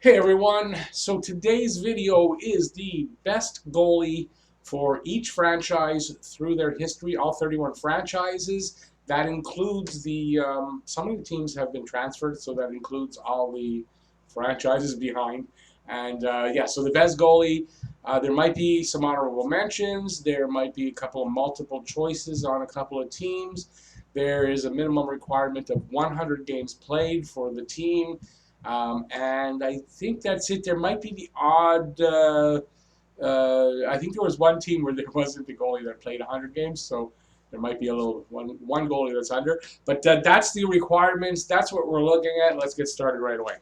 Hey everyone, so today's video is the best goalie for each franchise through their history, all 31 franchises. That includes some of the teams have been transferred, so that includes all the franchises behind. And yeah, so the best goalie, there might be some honorable mentions, there might be a couple of multiple choices on a couple of teams. There is a minimum requirement of 100 games played for the team. And I think that's it. There might be the odd. I think there was one team where there wasn't the goalie that played 100 games, so there might be a little one goalie that's under. But that's the requirements. That's what we're looking at. Let's get started right away.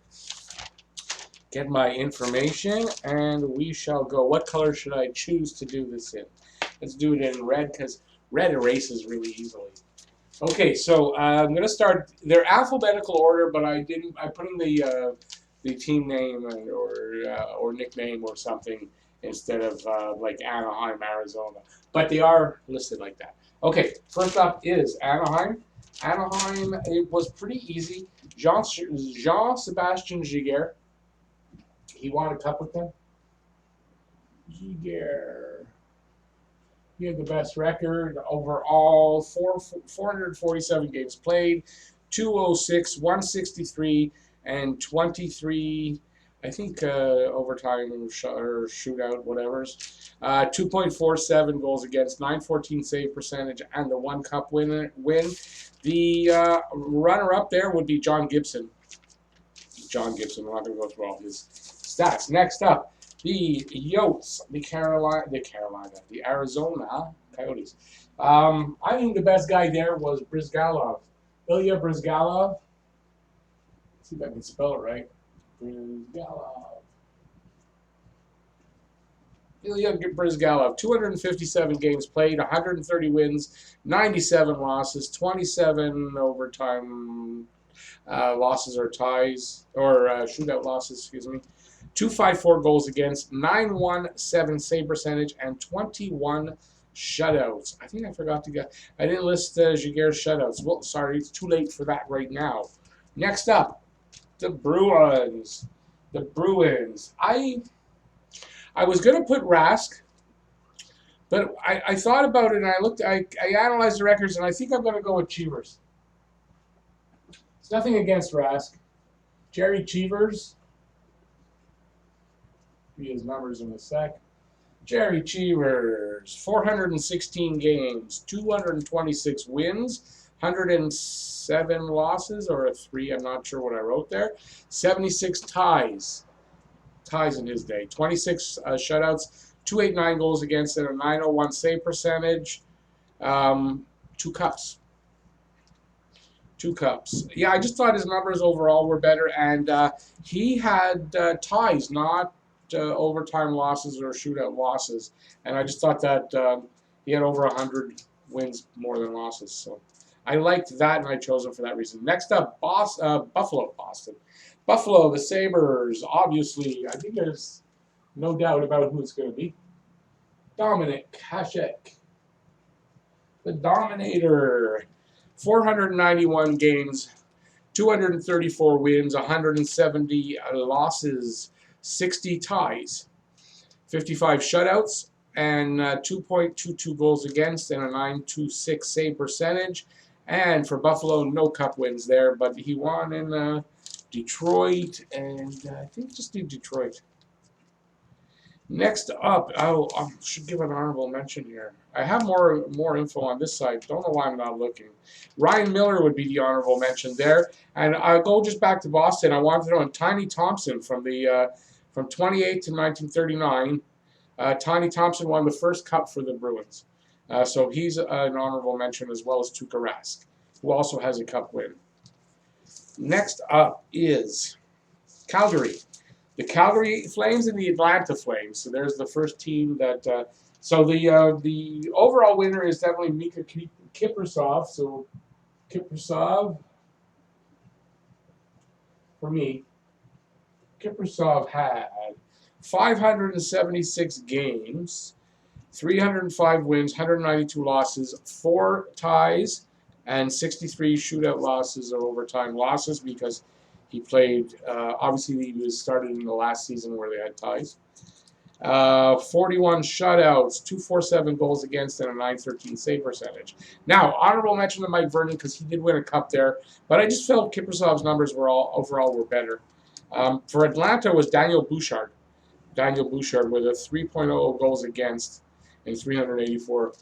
Get my information, and we shall go. What color should I choose to do this in? Let's do it in red because red erases really easily. Okay, so I'm going to start. They're alphabetical order, but I put in the team name or nickname or something instead of like Anaheim, Arizona. But they are listed like that. Okay, first up is Anaheim. Anaheim, it was pretty easy. Jean-Sebastien Giguère. He won a cup with them. Giguère. He had the best record overall, 447 games played, 206, 163, and 23, I think overtime or shootout, whatever's. 2.47 goals against, 914 save percentage, and the one cup win. The runner-up there would be John Gibson. John Gibson, we're not going to go through all his stats. Next up, the Yotes, the Arizona Coyotes. I think the best guy there was Brizgalov. Ilya Brizgalov. Let's see if I can spell it right. Brizgalov. Ilya Brizgalov, 257 games played, 130 wins, 97 losses, 27 overtime losses or ties, or shootout losses, excuse me. 254 goals against, 917 save percentage, and 21 shutouts. I think I forgot to get. I didn't list Giguère's shutouts. Well, sorry, it's too late for that right now. Next up, the Bruins. The Bruins. I was gonna put Rask, but I thought about it and I analyzed the records and I think I'm gonna go with Cheevers. It's nothing against Rask. Jerry Cheevers. His numbers in a sec. Jerry Cheevers, 416 games, 226 wins, 107 losses, or a 3, I'm not sure what I wrote there. 76 ties in his day. 26 shutouts, 289 goals against, and a 901 save percentage. 2 cups. 2 cups. Yeah, I just thought his numbers overall were better, and he had ties, not overtime losses or shootout losses, and I just thought that he had over 100 wins more than losses, so I liked that and I chose him for that reason. Next up, Buffalo, the Sabres. Obviously, I think there's no doubt about who it's going to be. Dominic Hasek, the Dominator. 491 games, 234 wins, 170 losses, 60 ties, 55 shutouts, and 2.22 goals against, and a 926 save percentage. And for Buffalo, no cup wins there, but he won in Detroit, and I think just in Detroit. Next up, I should give an honorable mention here. I have more info on this side. Don't know why I'm not looking. Ryan Miller would be the honorable mention there, and I'll go just back to Boston. I wanted to know Tiny Thompson from 28 to 1939. Tiny Thompson won the first cup for the Bruins, so he's an honorable mention, as well as Tuukka Rask, who also has a cup win. Next up is Calgary. The Calgary Flames and the Atlanta Flames. So there's the first team that. So the overall winner is definitely Mika Kiprusoff. So Kiprusoff, for me, Kiprusoff had 576 games, 305 wins, 192 losses, 4 ties, and 63 shootout losses or overtime losses, because He played, obviously he was started in the last season where they had ties. 41 shutouts, 247 goals against, and a 913 save percentage. Now, honorable mention to Mike Vernon because he did win a cup there, but I just felt Kiprusoff's numbers were overall were better. For Atlanta was Daniel Bouchard. Daniel Bouchard with a 3.0 goals against in 384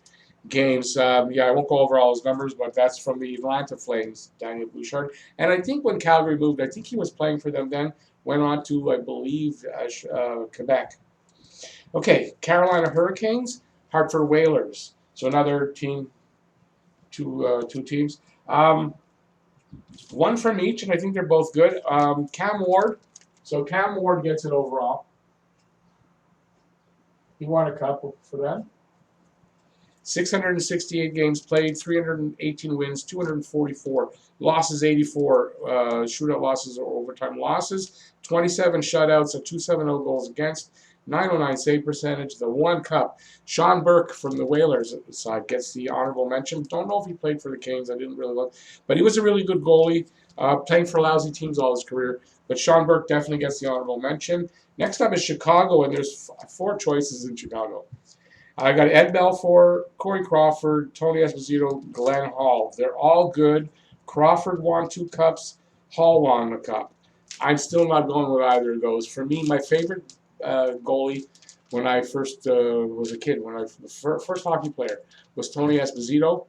games. Yeah, I won't go over all his numbers, but that's from the Atlanta Flames, Daniel Bouchard. And I think when Calgary moved, I think he was playing for them then, went on to, I believe, Quebec. Okay, Carolina Hurricanes, Hartford Whalers. So another team, two teams. One from each, and I think they're both good. Cam Ward. So Cam Ward gets it overall. He won a cup for them. 668 games played, 318 wins, 244 losses, 84 shootout losses or overtime losses, 27 shutouts, a 270 goals against, 909 save percentage, the one cup. Sean Burke from the Whalers side gets the honorable mention. Don't know if he played for the Canes. I didn't really look. But he was a really good goalie, playing for lousy teams all his career. But Sean Burke definitely gets the honorable mention. Next up is Chicago, and there's 4 choices in Chicago. I got Ed Belfour, Corey Crawford, Tony Esposito, Glenn Hall. They're all good. Crawford won 2 cups. Hall won a cup. I'm still not going with either of those. For me, my favorite goalie when I first was a kid, the first hockey player, was Tony Esposito.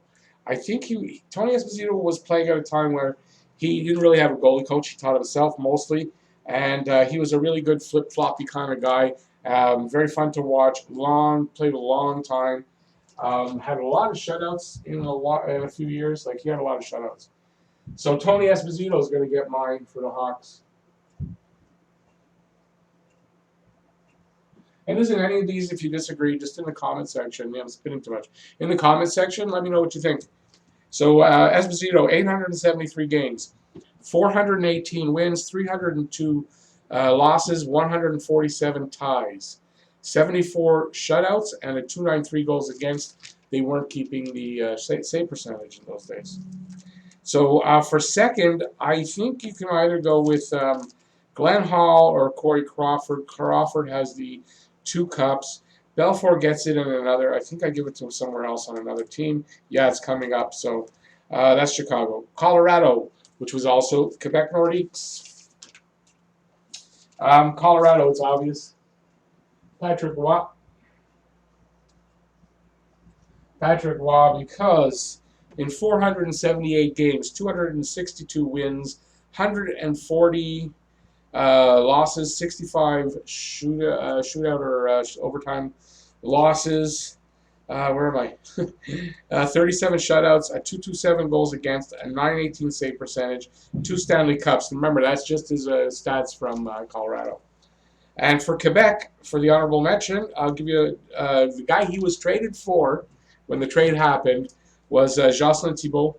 I think Tony Esposito was playing at a time where he didn't really have a goalie coach. He taught himself mostly, and he was a really good flip-floppy kind of guy. Very fun to watch. Played a long time. Had a lot of shutouts in a few years. Like, he had a lot of shutouts. So Tony Esposito is going to get mine for the Hawks. And listen, any of these, if you disagree, just in the comment section. Yeah, I'm spinning too much. In the comment section, let me know what you think. So Esposito, 873 games, 418 wins, 302 losses, 147 ties, 74 shutouts, and a 293 goals against. They weren't keeping the save percentage in those days. So for second, I think you can either go with Glenn Hall or Corey Crawford. Crawford has the 2 cups. Belfour gets it in another. I think I give it to him somewhere else on another team. Yeah, it's coming up. So that's Chicago. Colorado, which was also Quebec Nordiques. Colorado, it's obvious. Patrick Roy. Patrick Roy, because in 478 games, 262 wins, 140 losses, 65 shootout or overtime losses. Where am I? 37 shutouts, a 227 goals against, a 918 save percentage, 2 Stanley Cups. Remember, that's just his stats from Colorado. And for Quebec, for the honorable mention, I'll give you the guy he was traded for when the trade happened was Jocelyn Thibault.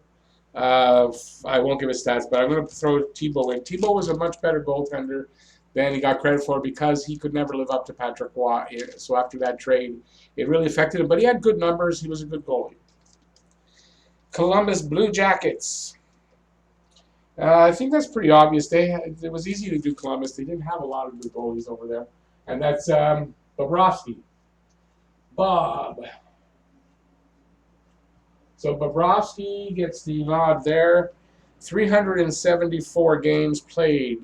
I won't give his stats, but I'm going to throw Thibault in. Thibault was a much better goaltender than he got credit for because he could never live up to Patrick Roy. So after that trade, it really affected him. But he had good numbers. He was a good goalie. Columbus Blue Jackets. I think that's pretty obvious. It was easy to do Columbus. They didn't have a lot of good goalies over there. And that's Bobrovsky. Bob. So Bobrovsky gets the nod there. 374 games played,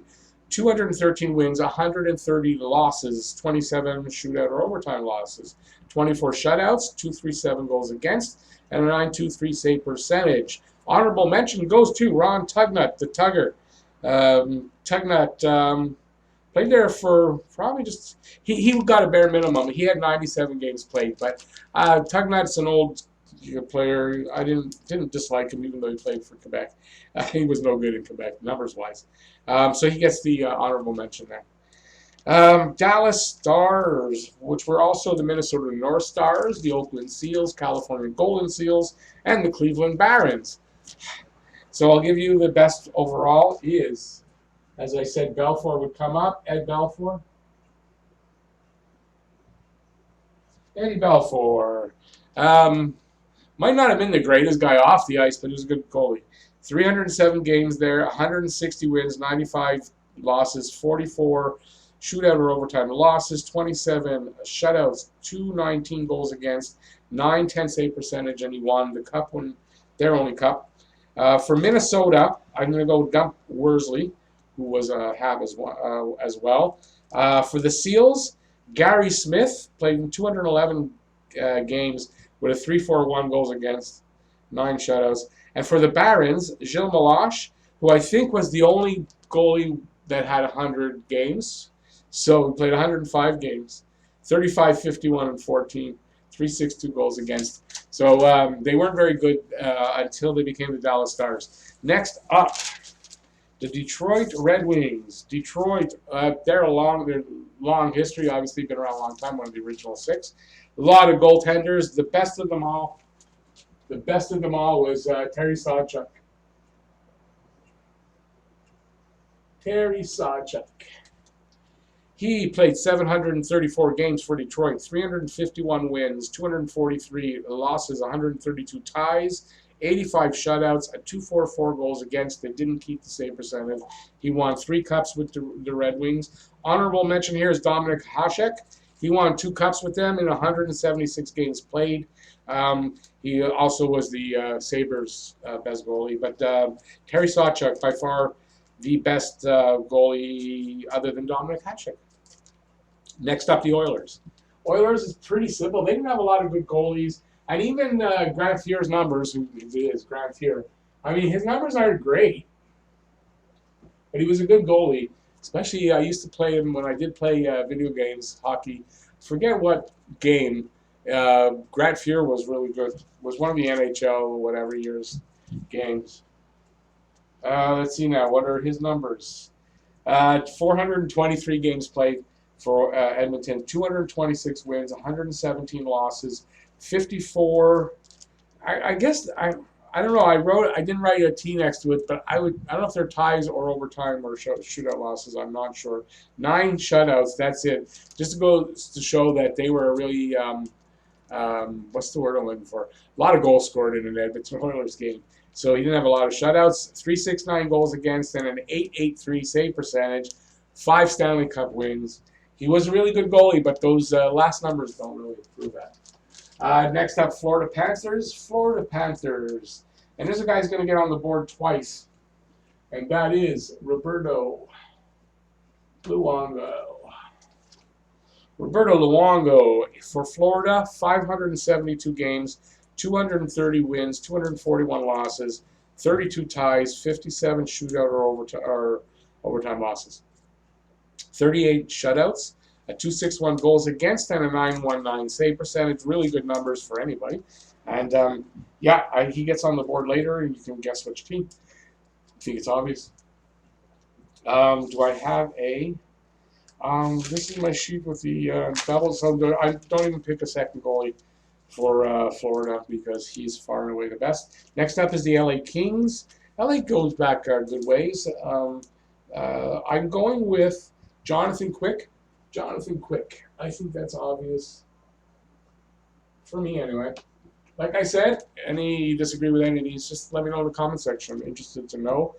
213 wins, 130 losses, 27 shootout or overtime losses, 24 shutouts, 237 goals against, and a 923 save percentage. Honorable mention goes to Ron Tugnut, the Tugger. Tugnut played there for probably just he got a bare minimum. He had 97 games played, but Tugnut's an old player. I didn't dislike him, even though he played for Quebec. He was no good in Quebec, numbers-wise. So he gets the honorable mention there. Dallas Stars, which were also the Minnesota North Stars, the Oakland Seals, California Golden Seals, and the Cleveland Barons. So I'll give you the best overall is, as I said, Belfour would come up. Ed Belfour. Eddie Belfour. Might not have been the greatest guy off the ice, but he was a good goalie. 307 games there, 160 wins, 95 losses, 44 shootout or overtime losses, 27 shutouts, 219 goals against, 910 save percentage, and he won the cup, their only cup. For Minnesota, I'm going to go Dump Worsley, who was a Hab as well. For the Seals, Gary Smith played in 211 games with a 3.41 goals against, 9 shutouts. And for the Barons, Gilles Meloche, who I think was the only goalie that had 100 games. So he played 105 games, 35, 51, and 14, 3.62 goals against. So they weren't very good until they became the Dallas Stars. Next up, the Detroit Red Wings. Detroit, they're a long history, obviously been around a long time, one of the original 6. A lot of goaltenders. The best of them all was Terry Sawchuk. Terry Sawchuk. He played 734 games for Detroit, 351 wins, 243 losses, 132 ties, 85 shutouts, a 2.44 goals against. They didn't keep the save percentage. He won 3 cups with the Red Wings. Honorable mention here is Dominik Hasek. He won 2 cups with them in 176 games played. He also was the Sabres' best goalie. But Terry Sawchuk, by far the best goalie other than Dominik Hasek. Next up, the Oilers. Oilers is pretty simple. They didn't have a lot of good goalies. And even Grant Fuhr's numbers, who is Grant Fuhr, I mean, his numbers aren't great. But he was a good goalie. Especially, I used to play him when I did play video games, hockey. Forget what game. Grant Fuhr was really good. Was one of the NHL whatever years games. Let's see now. What are his numbers? 423 games played for Edmonton. 226 wins, 117 losses, 54. I guess I don't know. I didn't write a T next to it, but I don't know if they're ties or overtime or shootout losses. I'm not sure. 9 shutouts. That's it. Just to go to show that they were a really what's the word I'm looking for? A lot of goals scored in an Edmonton Oilers game. So he didn't have a lot of shutouts. 369 goals against and an 883 save percentage. 5 Stanley Cup wins. He was a really good goalie, but those last numbers don't really prove that. Next up, Florida Panthers. Florida Panthers. And there's a guy who's going to get on the board twice. And that is Roberto Luongo. Roberto Luongo for Florida, 572 games, 230 wins, 241 losses, 32 ties, 57 shootout or overtime losses, 38 shutouts, a 2.61 goals against, and a 9.19 save percentage. Really good numbers for anybody. And he gets on the board later, and you can guess which team. I think it's obvious. Do I have a? This is my sheet with the doubles. So I don't even pick a second goalie for Florida because he's far and away the best. Next up is the LA Kings. LA goes back good ways. I'm going with Jonathan Quick. Jonathan Quick. I think that's obvious. For me, anyway. Like I said, any disagree with any of these, just let me know in the comment section. I'm interested to know.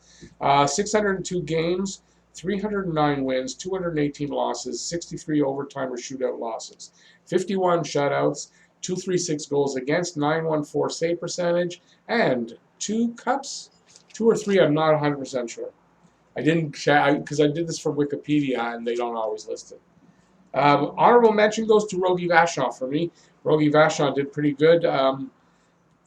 602 games, 309 wins, 218 losses, 63 overtime or shootout losses, 51 shutouts, 236 goals against, 914 save percentage, and 2 cups? 2 or 3, I'm not 100% sure. I didn't check because I did this from Wikipedia and they don't always list it. Honorable mention goes to Rogie Vachon for me. Rogie Vachon did pretty good.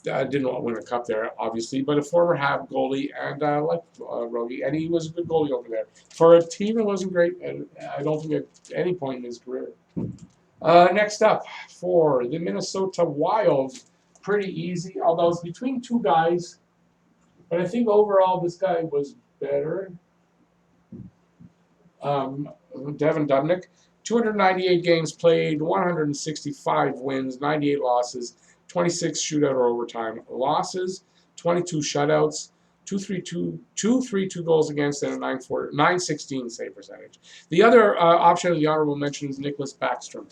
Didn't win a cup there, obviously, but a former Habs goalie, and I liked Rogie, and he was a good goalie over there. For a team, it wasn't great, and I don't think at any point in his career. Next up, for the Minnesota Wild, pretty easy, although it's between 2 guys, but I think overall this guy was better. Devin Dubnyk, 298 games played, 165 wins, 98 losses, 26 shootout or overtime losses, 22 shutouts, 232 goals against, and a 916 save percentage. The other option of the honorable mention is Nicholas Backstrom,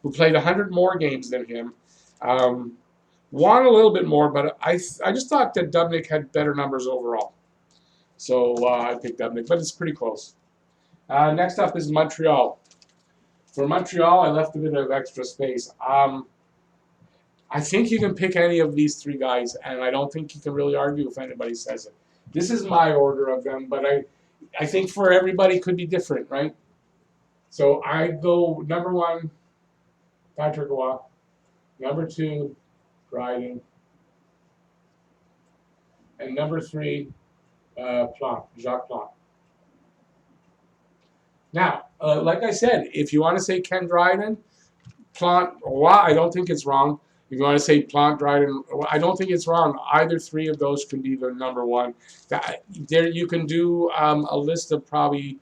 who played 100 more games than him. Won a little bit more, but I just thought that Dubnyk had better numbers overall. So I picked up Nick, but it's pretty close. Next up is Montreal. For Montreal, I left a bit of extra space. I think you can pick any of these three guys, and I don't think you can really argue if anybody says it. This is my order of them, but I think for everybody it could be different, right? So I go number 1, Patrick Roy. Number 2, Dryden. And number 3, Plante, Jacques Plante. Now, like I said, if you want to say Ken Dryden, Plante, Roy, I don't think it's wrong. If you want to say Plante, Dryden, I don't think it's wrong. Either three of those can be the number 1. There, you can do a list of probably,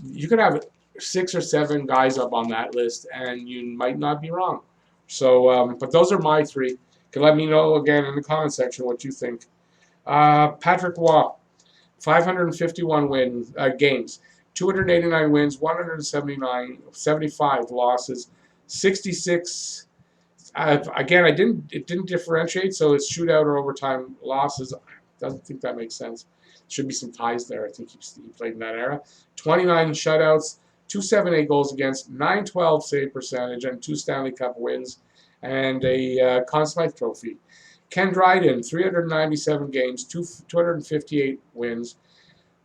you could have 6 or 7 guys up on that list, and you might not be wrong. So, but those are my 3. You can let me know again in the comment section what you think. Patrick Roy, 551 games, 289 wins, 75 losses, 66. Again, it didn't differentiate, so it's shootout or overtime losses. Doesn't think that makes sense. Should be some ties there. I think he played in that era. 29 shutouts, 278 goals against, 912 save percentage, and 2 Stanley Cup wins, and a Conn Smythe Trophy. Ken Dryden, 397 games, 258 wins,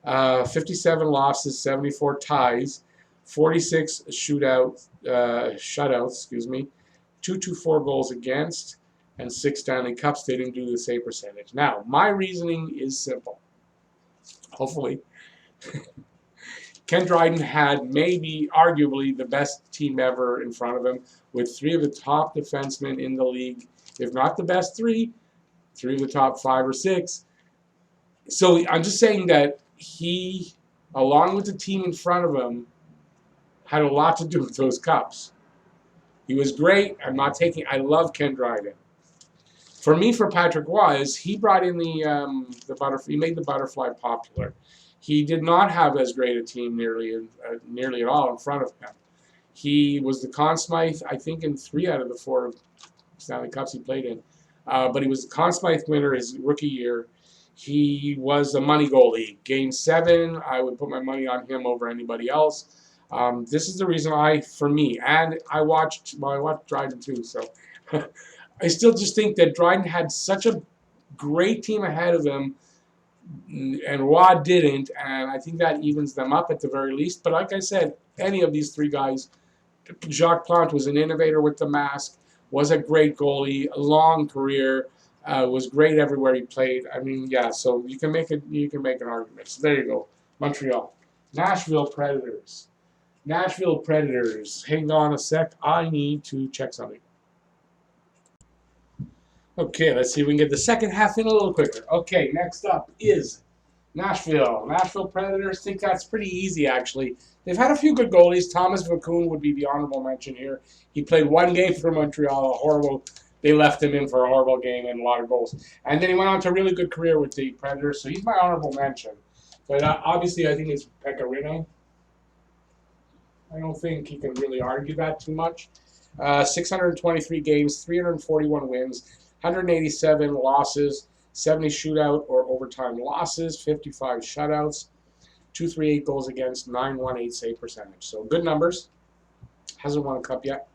57 losses, 74 ties, 46 shutouts, 224 goals against, and 6 Stanley Cups. They didn't do the save percentage. Now, my reasoning is simple. Hopefully. Ken Dryden had maybe, arguably, the best team ever in front of him, with 3 of the top defensemen in the league, if not the best 3 of the top 5 or 6. So I'm just saying that he, along with the team in front of him, had a lot to do with those cups. He was great. I love Ken Dryden. For me, for Patrick Roy, he brought in the butterfly. He made the butterfly popular. He did not have as great a team nearly at all in front of him. He was the Conn Smythe, I think, in 3 out of the 4 Stanley Cups he played in. But he was the Conn Smythe winner his rookie year. He was a money goalie. Game 7, I would put my money on him over anybody else. This is the reason and I watched Dryden too, so I still just think that Dryden had such a great team ahead of him, and Roy didn't, and I think that evens them up at the very least. But like I said, any of these 3 guys, Jacques Plante was an innovator with the mask, was a great goalie, a long career, was great everywhere he played. I mean, yeah, so you can make an argument. So there you go. Montreal. Nashville Predators. Hang on a sec. I need to check something. Okay, let's see if we can get the second half in a little quicker. Okay, next up is Nashville. Nashville Predators. Think that's pretty easy, actually. They've had a few good goalies. Thomas Vakoun would be the honorable mention here. He played 1 game for Montreal. They left him in for a horrible game and a lot of goals. And then he went on to a really good career with the Predators, so he's my honorable mention. But obviously, I think it's Pecorino. I don't think you can really argue that too much. 623 games, 341 wins, 187 losses, 70 shootout or overtime losses, 55 shutouts, 238 goals against, 918 save percentage. So good numbers. Hasn't won a cup yet.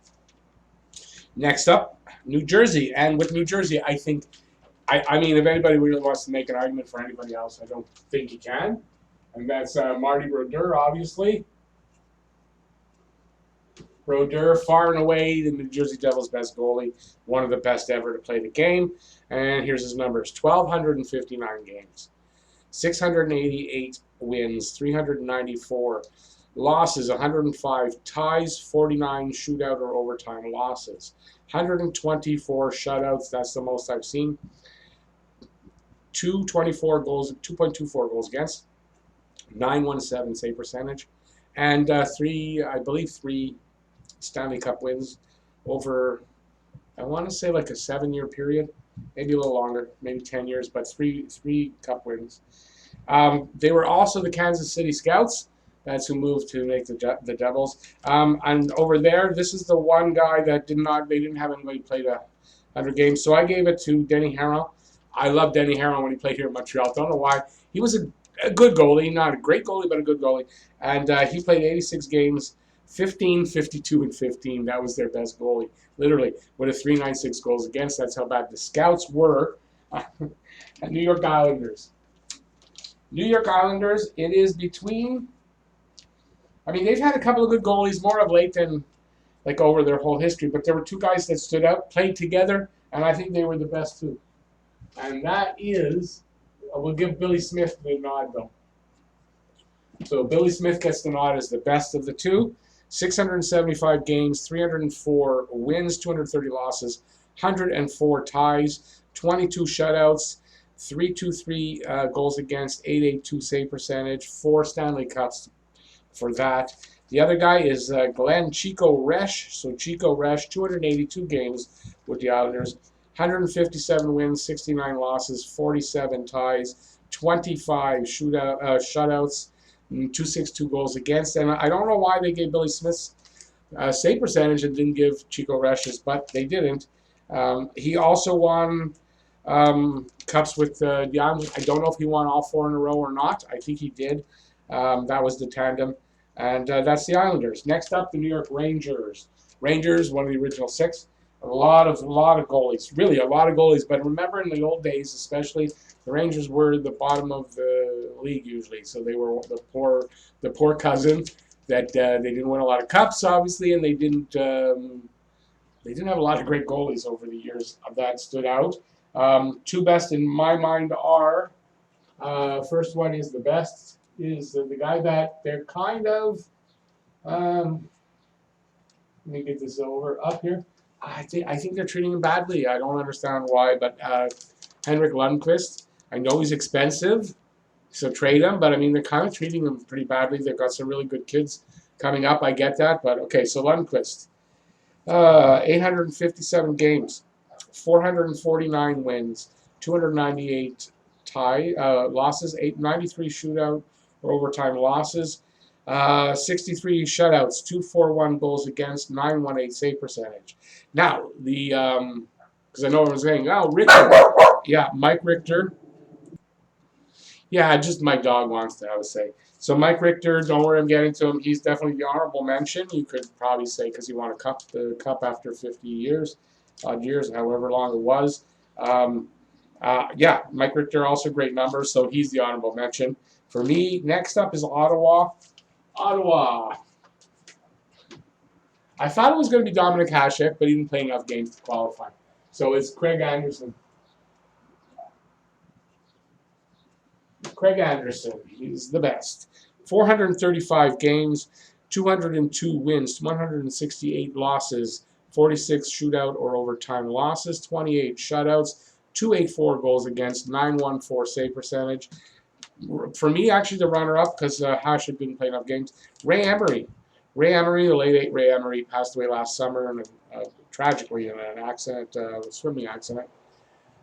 Next up, New Jersey. And with New Jersey, I think, I mean, if anybody really wants to make an argument for anybody else, I don't think you can. And that's Marty Brodeur, obviously. Brodeur, far and away the New Jersey Devils' best goalie, one of the best ever to play the game. And here's his numbers: 1,259 games, 688 wins, 394 losses, 105 ties, 49 shootout or overtime losses, 124 shutouts. That's the most I've seen. 2.24 goals against, 917 save percentage, and 3 Stanley Cup wins over, I want to say, like a 7-year period, maybe a little longer, maybe 10 years, but three Cup wins. They were also the Kansas City Scouts. That's who moved to make the Devils. And over there, this is the one guy that they didn't have anybody play 100 games. So I gave it to Denny Harrell. I love Denny Herron when he played here in Montreal. Don't know why. He was a good goalie, not a great goalie, but a good goalie. And he played 86 games, 15, 52, and 15. That was their best goalie, literally, with a 3.96 goals against. That's how bad the Scouts were. And New York Islanders. New York Islanders, it is between, I mean, they've had a couple of good goalies more of late than like over their whole history, but there were two guys that stood out, played together, and I think they were the best two. And that is, we'll give Billy Smith the nod though. So Billy Smith gets the nod as the best of the two. 675 games, 304 wins, 230 losses, 104 ties, 22 shutouts, 323 goals against, 882 save percentage, 4 Stanley Cups for that. The other guy is Glenn Chico Resch. So Chico Resch, 282 games with the Islanders, 157 wins, 69 losses, 47 ties, 25 shutouts, 262 goals against. And I don't know why they gave Billy Smith's save percentage and didn't give Chico Resch's, but they didn't. He also won cups with the Islanders. I don't know if he won all 4 in a row or not. I think he did. That was the tandem. And that's the Islanders. Next up, the New York Rangers. Rangers, one of the original 6. A lot of goalies. Really, a lot of goalies. But remember, in the old days, especially, the Rangers were the bottom of the league usually. So they were the poor cousin that they didn't win a lot of cups, obviously, and they didn't have a lot of great goalies over the years that stood out. Two best in my mind are, first one is the best, is the guy that they're kind of, let me get this over up here. I think they're treating him badly. I don't understand why, but Henrik Lundqvist, I know he's expensive, so trade him, but I mean, they're kind of treating him pretty badly. They've got some really good kids coming up, I get that, but okay, so Lundqvist, 857 games, 449 wins, 298 losses, 93 shootout or overtime losses, 63 shutouts, 241 goals against, 918 save percentage. Now, because I know everyone's saying, oh, Richter. Yeah, Mike Richter. Yeah, just my dog wants to have a say. So Mike Richter, don't worry, I'm getting to him. He's definitely the honorable mention. You could probably say because he won the cup after 50 years, odd years, however long it was. Yeah, Mike Richter, also great numbers, so he's the honorable mention. For me, next up is Ottawa. Ottawa. I thought it was going to be Dominic Hasek, but he didn't play enough games to qualify. So it's Craig Anderson. Craig Anderson, he's the best. 435 games, 202 wins, 168 losses, 46 shootout or overtime losses, 28 shutouts, 284 goals against, 914 save percentage. For me, actually, the runner-up, because Hasek didn't play enough games, Ray Emery. Ray Emery, the late 8 Ray Emery, passed away last summer tragically in an accident, swimming accident.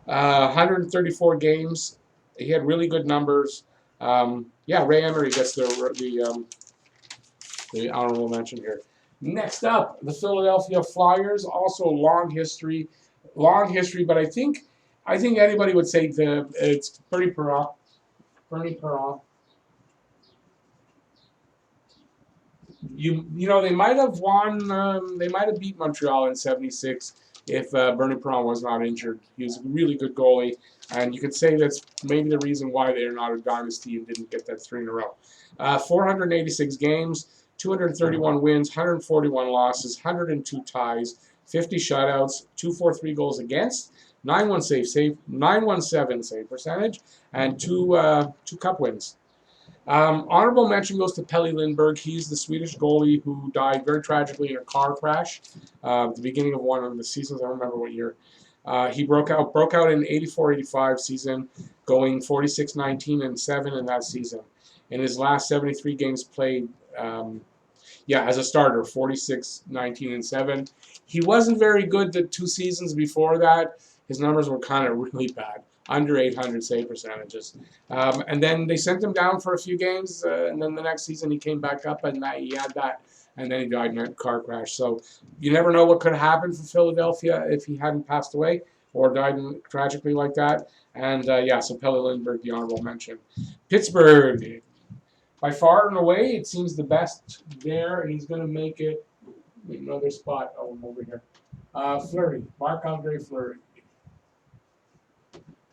134 games. He had really good numbers. Yeah, Ray Emery gets the honorable mention here. Next up, the Philadelphia Flyers. Also long history, but I think anybody would say it's Bernie Perron. Bernie Perron. You know, they might have won. They might have beat Montreal in '76 if Bernie Perron was not injured. He was a really good goalie, and you could say that's maybe the reason why they're not a dynasty and didn't get that 3 in a row. 486 games, 231 wins, 141 losses, 102 ties, 50 shutouts, 243 goals against, 917 save percentage, and two cup wins. Honorable mention goes to Pelle Lindbergh. He's the Swedish goalie who died very tragically in a car crash at the beginning of one of the seasons. I don't remember what year. He broke out in 84-85 season, going 46-19-7 in that season. In his last 73 games played, as a starter, 46-19-7. He wasn't very good the 2 seasons before that. His numbers were kind of really bad, under 800 save percentages. And then they sent him down for a few games, and then the next season he came back up, and he had that, and then he died in a car crash. So you never know what could happen for Philadelphia if he hadn't passed away. or died tragically like that. And yeah, so Pelle Lindbergh, the honorable mention. Pittsburgh, by far and away, it seems the best there, and he's going to make it another spot. Oh, I'm over here. Fleury, Marc-Andre Fleury.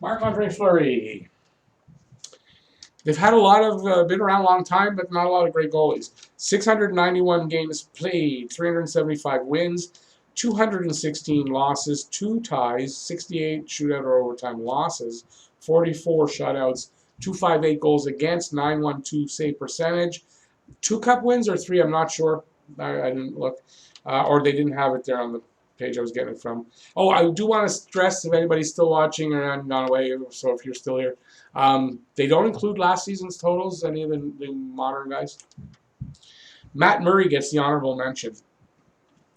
Marc-Andre Fleury. They've had a lot of, been around a long time, but not a lot of great goalies. 691 games played, 375 wins, 216 losses, 2 ties, 68 shootout or overtime losses, 44 shutouts, 258 goals against, 912 save percentage. 2 cup wins or 3, I'm not sure. I didn't look. Or they didn't have it there on the page I was getting it from. Oh, I do want to stress, if anybody's still watching or I'm gone away, so if you're still here, they don't include last season's totals, any of the modern guys. Matt Murray gets the honorable mention.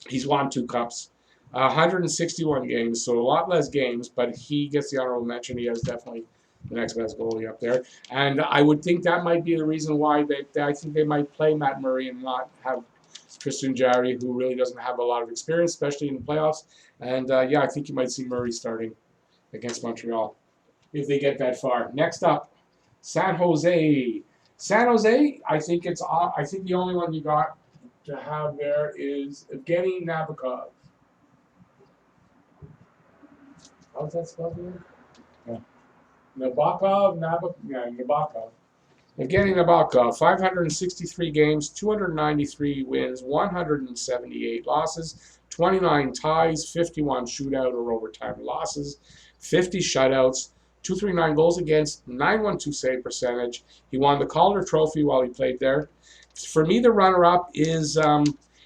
He's won 2 cups, 161 games, so a lot less games, but he gets the honorable mention. He has definitely the next best goalie up there. And I would think that might be the reason why I think they might play Matt Murray and not have Tristan Jarry, who really doesn't have a lot of experience, especially in the playoffs. And yeah, I think you might see Murray starting against Montreal if they get that far. Next up, San Jose. San Jose, I think the only one you got to have there is Evgeny Nabokov. How's that spelled again? Yeah. Nabokov. Evgeny Nabokov, 563 games, 293 wins, 178 losses, 29 ties, 51 shootout or overtime losses, 50 shutouts, 239 goals against, 912 save percentage. He won the Calder Trophy while he played there. For me, the runner-up is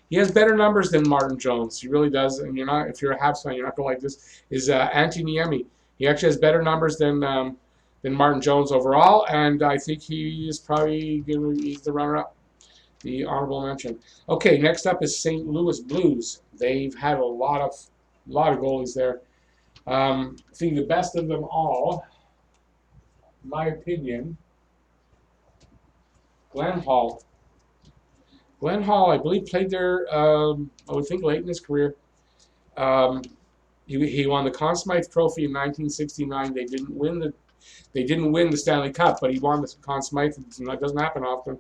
he has better numbers than Martin Jones. He really does. And if you're a Habs fan, you're not going to like this. Is Antti Niemi. He actually has better numbers than Martin Jones overall, and I think he is probably he's the runner-up, the honorable mention. Okay, next up is St. Louis Blues. They've had a lot of goalies there. I think the best of them all, in my opinion, Glenn Hall. Glenn Hall, I believe, played there, I would think, late in his career. He won the Conn Smythe Trophy in 1969. They didn't win the Stanley Cup, but he won the Conn Smythe. That doesn't happen often.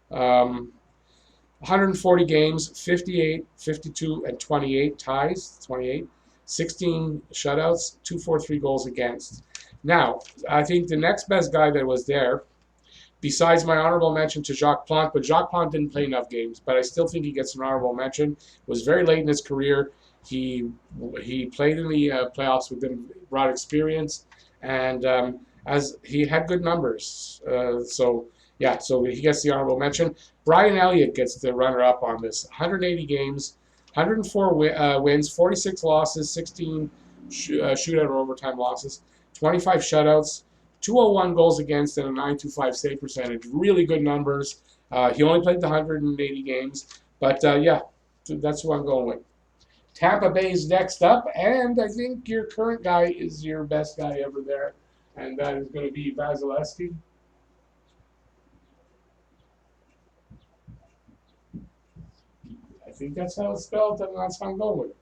140 games, 58, 52, and 28 ties, 16 shutouts, 243 goals against. Now, I think the next best guy that was there, besides my honorable mention to Jacques Plante, but Jacques Plante didn't play enough games, but I still think he gets an honorable mention. Was very late in his career. He played in the playoffs with them, brought experience, and as he had good numbers. So he gets the honorable mention. Brian Elliott gets the runner-up on this. 180 games, 104 wins, 46 losses, 16 shootout or overtime losses, 25 shutouts, 201 goals against, and a 925 save percentage. Really good numbers. He only played the 180 games, but yeah, that's who I'm going with. Tampa Bay's next up, and I think your current guy is your best guy ever there, and that is going to be Vasilevsky. I think that's how it's spelled, and that's how I'm going with it.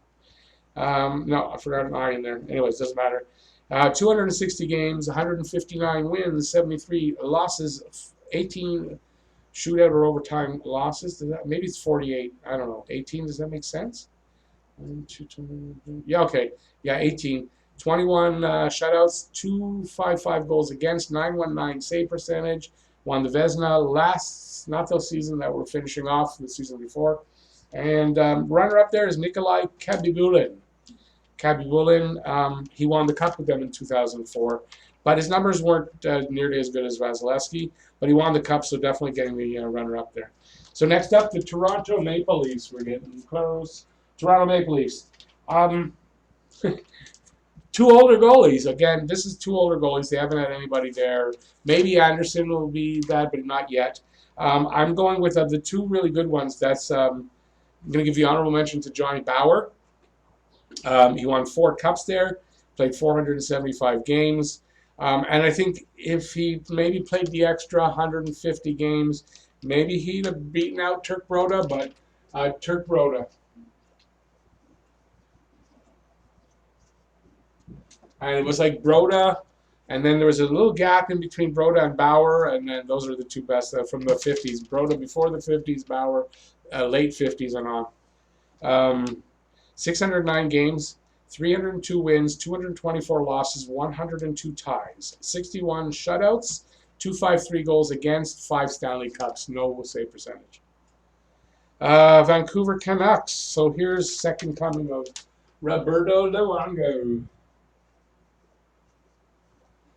No, I forgot an I in there. Anyways, doesn't matter. 260 games, 159 wins, 73 losses, 18 shootout or overtime losses. Maybe it's 48. I don't know. 18, does that make sense? 1, 2, 2, yeah, okay. Yeah, 18. 21 shutouts, 255 goals against, 919 save percentage. Won the Vezina not the season that we're finishing off, the season before. And runner-up there is Nikolai Khabibulin. He won the Cup with them in 2004. But his numbers weren't nearly as good as Vasilevsky. But he won the Cup, so definitely getting the runner-up there. So next up, the Toronto Maple Leafs. We're getting close. Toronto Maple Leafs. 2 older goalies. Again, this is 2 older goalies. They haven't had anybody there. Maybe Anderson will be that, but not yet. I'm going with the 2 really good ones. That's I'm going to give the honorable mention to Johnny Bower. He won 4 cups there, played 475 games. And I think if he maybe played the extra 150 games, maybe he'd have beaten out Turk Broda, but Turk Broda. And it was like Broda, and then there was a little gap in between Broda and Bauer, and then those are the two best from the 50s. Broda before the 50s, Bauer late 50s and on. 609 games, 302 wins, 224 losses, 102 ties, 61 shutouts, 253 goals against, 5 Stanley Cups, no save percentage. Vancouver Canucks. So here's second coming of Roberto Luongo.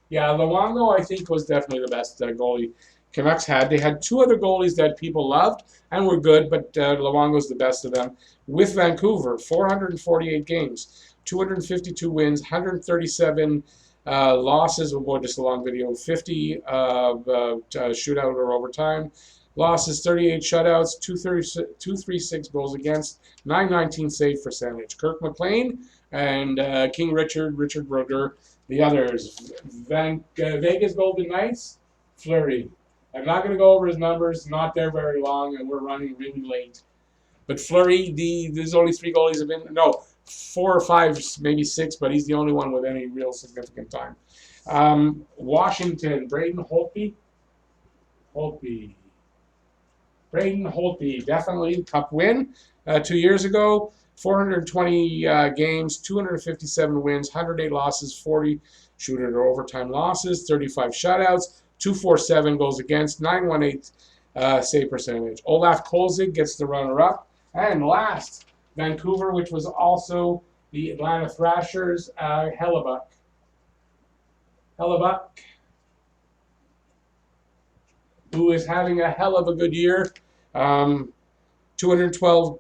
Yeah, Luongo, I think, was definitely the best goalie Canucks had. They had 2 other goalies that people loved and were good, but Luongo's the best of them. With Vancouver, 448 games, 252 wins, 137 losses. We'll go just a long video. 50 shootout or overtime. Losses, 38 shutouts, 236 goals against, 919 save percentage. Kirk McLean and King Richard Brodeur. The others, Vegas Golden Knights, Fleury. I'm not going to go over his numbers, not there very long, and we're running really late. But Fleury, there's only 3 goalies have been, no, 4 or 5, maybe 6, but he's the only one with any real significant time. Washington, Braden Holtby. Braden Holtby, definitely cup win 2 years ago. 420 games, 257 wins, 108 losses, 40 shootout or overtime losses, 35 shutouts, 247 goals against, 918 save percentage. Olaf Kolzig gets the runner-up. And last, Vancouver, which was also the Atlanta Thrashers, Hellebuck. Who is having a hell of a good year. 212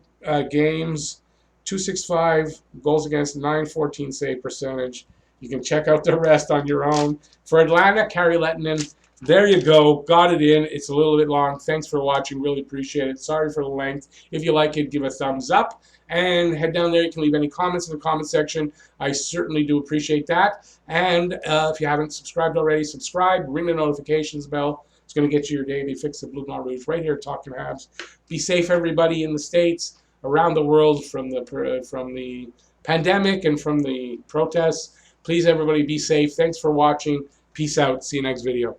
games, 265 goals against, 914 save percentage. You can check out the rest on your own. For Atlanta, Kari Lehtinen, there you go. Got it in. It's a little bit long. Thanks for watching. Really appreciate it. Sorry for the length. If you like it, give a thumbs up. And head down there. You can leave any comments in the comment section. I certainly do appreciate that. And if you haven't subscribed already, subscribe. Ring the notifications bell. It's going to get you your daily fix of Blue Blanc Rouge right here at Talking Habs. Be safe, everybody in the States, around the world, from the pandemic and from the protests. Please, everybody, be safe. Thanks for watching. Peace out. See you next video.